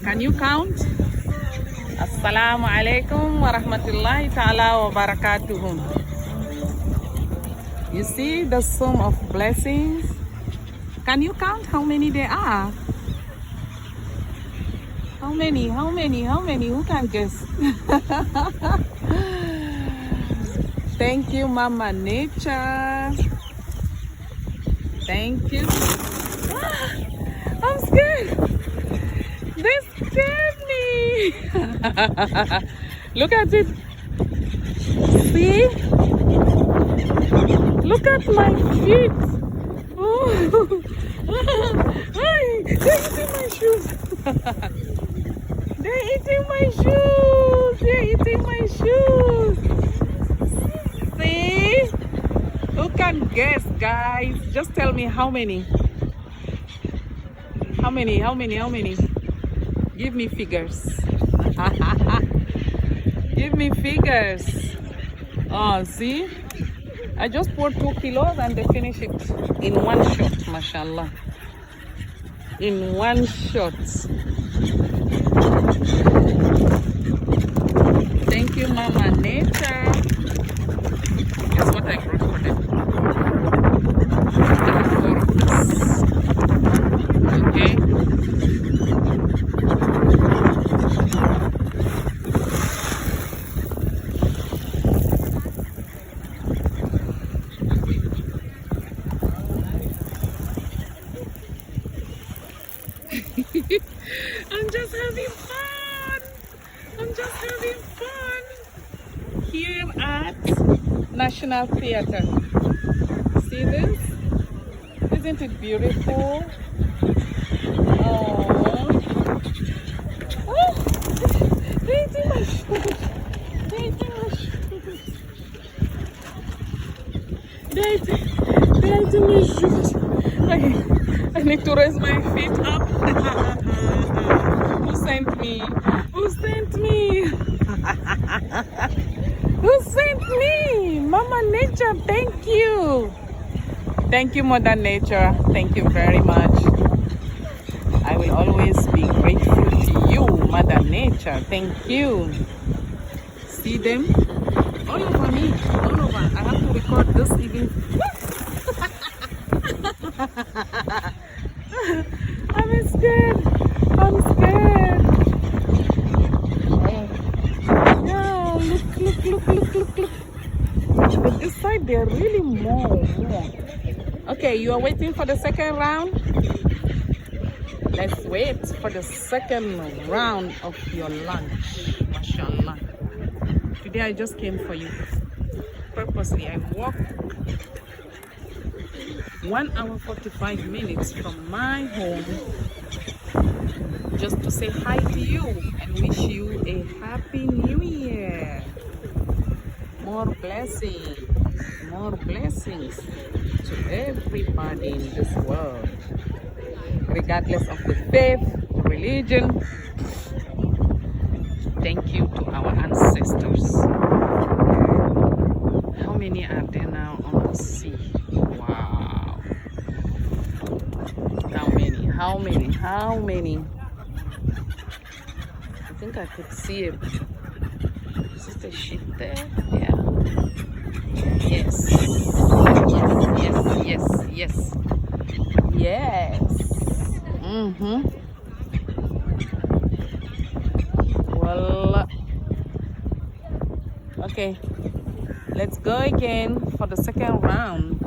Can you count? Assalamu alaikum wa rahmatullahi ta'ala wa barakatuhum. You see the sum of blessings? Can you count how many there are? How many? How many? How many? Who can guess? Thank you, Mama Nature. Thank you. I'm scared. They scared me. Look at it. See? Look at my feet. Oh. They're eating my shoes. They're eating my shoes. They're eating my shoes. See? Who can guess, guys? Just tell me how many. How many? How many? How many? Give me figures. Give me figures. Oh, see? I just poured 2 kilos and they finish it in one shot, mashallah. In one shot. Thank you, Mama Nature. Guess what I brought for them? Okay. I'm just having fun. I'm just having fun here at National Theatre. See this? Isn't it beautiful? Oh, they're eating my shoes. They're eating my shoes. They're eating my shoes. I need to raise my feet up. Who sent me? Who sent me? Who sent me? Mama Nature, thank you. Thank you, Mother Nature. Thank you very much. I will always be grateful to you, Mother Nature. Thank you. See them? All over me. All over. I have to record this even. I'm scared. I'm scared. Yeah, look. But this side they're really more. Okay, you are waiting for the second round? Let's wait for the second round of your lunch. Mashallah. Today I just came for you. Purposely, I walked 1 hour 45 minutes from my home just to say hi to you and wish you a happy new year. More blessings to everybody in this world, regardless of the faith, religion. Thank you to our ancestors. How many are there now on the sea? Wow. How many? I think I could see it. Is this the ship there? Yeah. Yes. Well, okay. Let's go again for the second round.